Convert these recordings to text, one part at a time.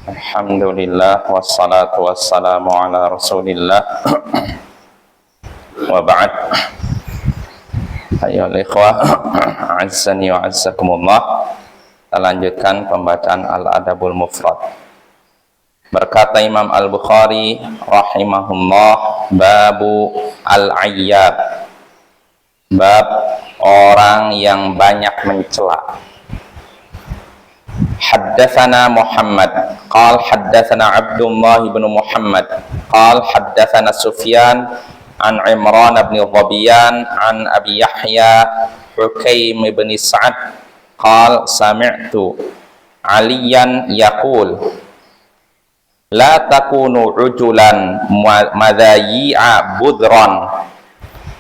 Alhamdulillah wassalatu wassalamu ala Rasulillah wa ba'd. Ayyuhal ikhwah, azzani wa azzakumullah. Kita lanjutkan pembacaan Al-Adabul Mufrad. Berkata Imam Al-Bukhari rahimahullah, babu al-ayyab, bab orang yang banyak mencela. Haddatsana Muhammad qal haddatsana Abdullah bin Muhammad qal haddatsana Sufyan an Imran bin Dhabiyan an Abi Yahya Hukaim bin Sa'ad qal sami'tu Aliyan yaqul la takunu ujulan madhayi'a budran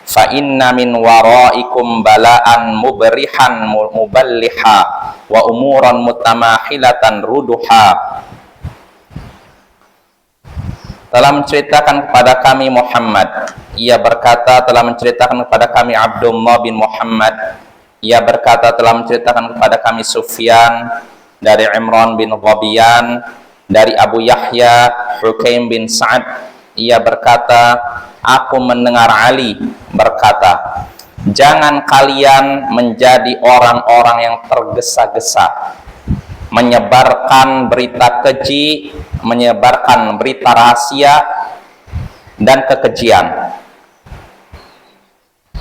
fa inna min waraikum bala'an mubrihan muballiha wa umuran mutamahilatan ruduha. Telah menceritakan kepada kami Muhammad, ia berkata telah menceritakan kepada kami Abdullah bin Muhammad, ia berkata telah menceritakan kepada kami Sufyan dari Imran bin Dhabiyan dari Abu Yahya Hukaim bin Sa'ad, ia berkata aku mendengar Ali berkata, jangan kalian menjadi orang-orang yang tergesa-gesa menyebarkan berita keji, menyebarkan berita rahasia dan kekejian.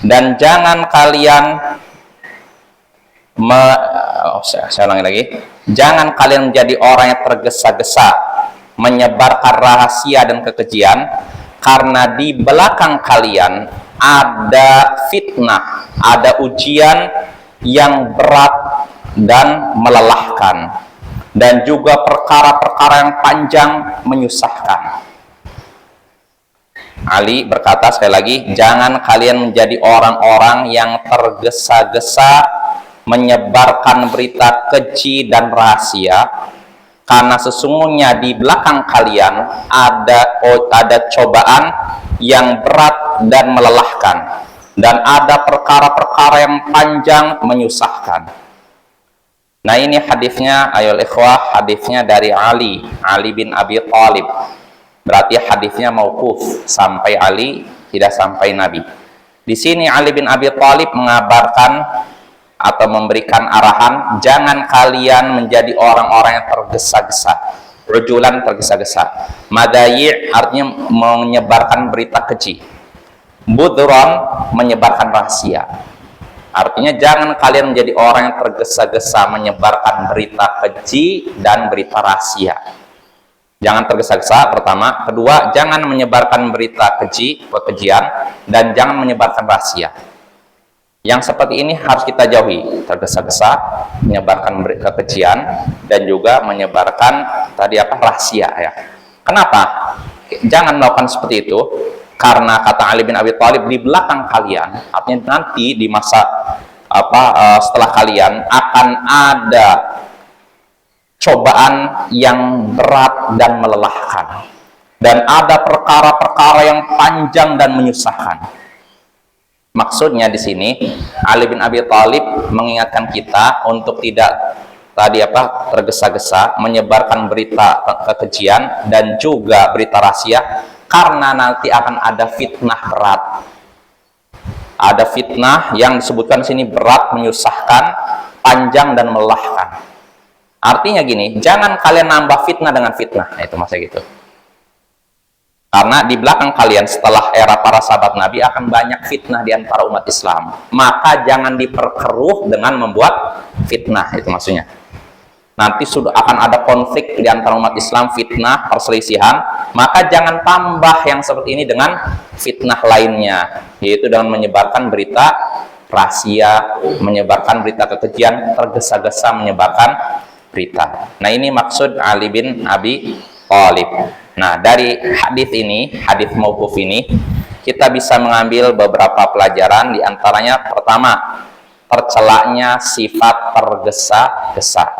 Dan jangan kalian saya ulangi lagi, jangan kalian menjadi orang yang tergesa-gesa menyebarkan rahasia dan kekejian, karena di belakang kalian ada fitnah, ada ujian yang berat dan melelahkan, dan juga perkara-perkara yang panjang menyusahkan. Ali berkata sekali lagi, jangan kalian menjadi orang-orang yang tergesa-gesa menyebarkan berita keji dan rahasia, karena sesungguhnya di belakang kalian ada cobaan yang berat dan melelahkan, dan ada perkara-perkara yang panjang menyusahkan. Nah, ini hadisnya ayol ikhwah, hadisnya dari Ali bin Abi Thalib. Berarti hadisnya mauquf, sampai Ali, tidak sampai Nabi. Di sini Ali bin Abi Thalib mengabarkan atau memberikan arahan, jangan kalian menjadi orang-orang yang tergesa-gesa. Rujulan tergesa-gesa. Madayi' artinya menyebarkan berita keji. Budron menyebarkan rahasia. Artinya jangan kalian menjadi orang yang tergesa-gesa menyebarkan berita keji dan berita rahasia. Jangan tergesa-gesa, pertama. Kedua, jangan menyebarkan berita keji, kekejian, dan jangan menyebarkan rahasia. Yang seperti ini harus kita jauhi, tergesa-gesa menyebarkan kekejian dan juga menyebarkan rahasia ya. Kenapa? Jangan melakukan seperti itu, karena kata Ali bin Abi Thalib, di belakang kalian, artinya nanti di masa setelah kalian akan ada cobaan yang berat dan melelahkan, dan ada perkara-perkara yang panjang dan menyusahkan. Maksudnya di sini Ali bin Abi Thalib mengingatkan kita untuk tidak tergesa-gesa menyebarkan berita kekejian dan juga berita rahasia, karena nanti akan ada fitnah berat. Ada fitnah yang disebutkan di sini berat, menyusahkan, panjang dan melelahkan. Artinya gini, jangan kalian nambah fitnah dengan fitnah. Nah, itu maksudnya gitu. Karena di belakang kalian setelah era para sahabat Nabi akan banyak fitnah di antara umat Islam. Maka jangan diperkeruh dengan membuat fitnah, itu maksudnya. Nanti sudah akan ada konflik di antara umat Islam, fitnah, perselisihan. Maka jangan tambah yang seperti ini dengan fitnah lainnya, yaitu dengan menyebarkan berita rahasia, menyebarkan berita kekejian, tergesa-gesa menyebarkan berita. Nah, ini maksud Ali bin Abi Thalib. Nah, dari hadis ini, hadis mauquf ini, kita bisa mengambil beberapa pelajaran. Di antaranya, pertama, tercelaknya sifat tergesa-gesa.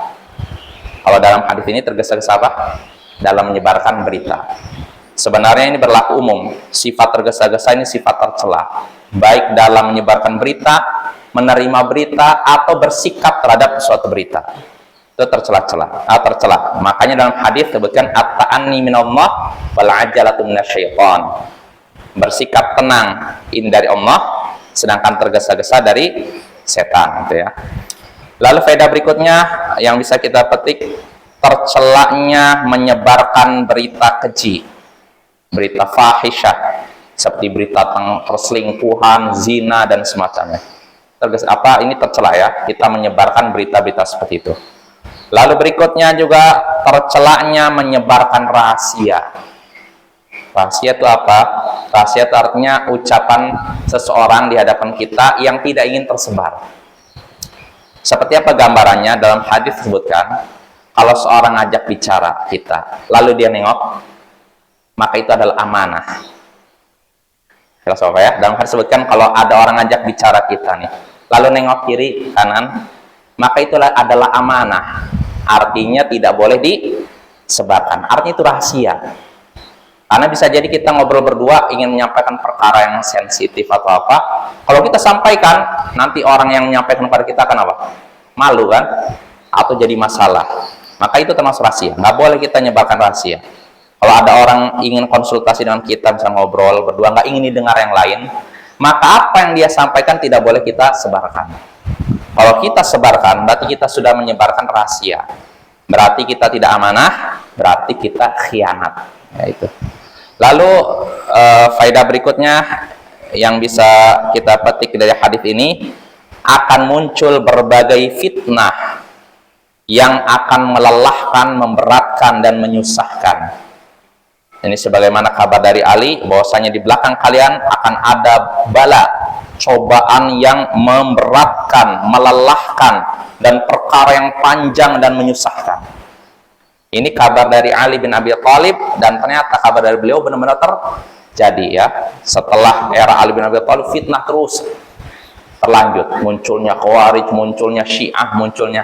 Kalau dalam hadis ini tergesa-gesa apa? Dalam menyebarkan berita. Sebenarnya ini berlaku umum. Sifat tergesa-gesa ini sifat tercela, baik dalam menyebarkan berita, menerima berita, atau bersikap terhadap suatu berita. Itu tercela. Makanya dalam hadis disebutkan at-ta'anni minallah wal ajalatu minasyaiton. Bersikap tenang ini dari Allah, sedangkan tergesa-gesa dari setan, gitu ya. Lalu faedah berikutnya yang bisa kita petik, tercelaknya menyebarkan berita keji, berita fahisyah, seperti berita tentang perselingkuhan, zina dan semacamnya. Ini tercela ya, kita menyebarkan berita-berita seperti itu. Lalu berikutnya juga tercelaknya menyebarkan rahasia. Rahasia itu apa? Rahasia itu artinya ucapan seseorang di hadapan kita yang tidak ingin tersebar. Seperti apa gambarannya? Dalam hadis disebutkan, kalau seorang ajak bicara kita, lalu dia nengok, maka itu adalah amanah. Jelas apa ya? Dalam hadis disebutkan, kalau ada orang ajak bicara kita nih, lalu nengok kiri, kanan, maka itulah adalah amanah. Artinya tidak boleh disebarkan. Artinya itu rahasia. Karena bisa jadi kita ngobrol berdua ingin menyampaikan perkara yang sensitif atau apa. Kalau kita sampaikan, nanti orang yang menyampaikan kepada kita akan apa? Malu kan? Atau jadi masalah. Maka itu termasuk rahasia. Nggak boleh kita nyebarkan rahasia. Kalau ada orang ingin konsultasi dengan kita, bisa ngobrol berdua, nggak ingin didengar yang lain, maka apa yang dia sampaikan tidak boleh kita sebarkan. Kalau kita sebarkan, berarti kita sudah menyebarkan rahasia. Berarti kita tidak amanah, berarti kita khianat. Ya, itu. Lalu faedah berikutnya yang bisa kita petik dari hadis ini, akan muncul berbagai fitnah yang akan melelahkan, memberatkan dan menyusahkan. Ini sebagaimana kabar dari Ali, bahwasanya di belakang kalian akan ada bala, cobaan yang memberatkan, melelahkan, dan perkara yang panjang dan menyusahkan. Ini kabar dari Ali bin Abi Thalib, dan ternyata kabar dari beliau benar-benar terjadi ya. Setelah era Ali bin Abi Thalib, fitnah terus terlanjut, munculnya Khawarij, munculnya Syiah, munculnya.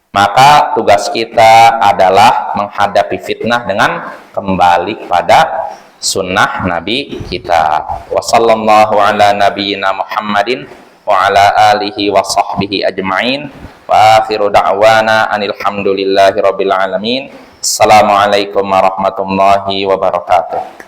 Maka tugas kita adalah menghadapi fitnah dengan kembali kepada sunnah Nabi kita. Wassallallahu ala nabiyyina Muhammadin wa ala alihi wa sahbihi ajma'in. Wa akhiru da'wana anil hamdulillahi rabbil alamin. Assalamualaikum warahmatullahi wabarakatuh.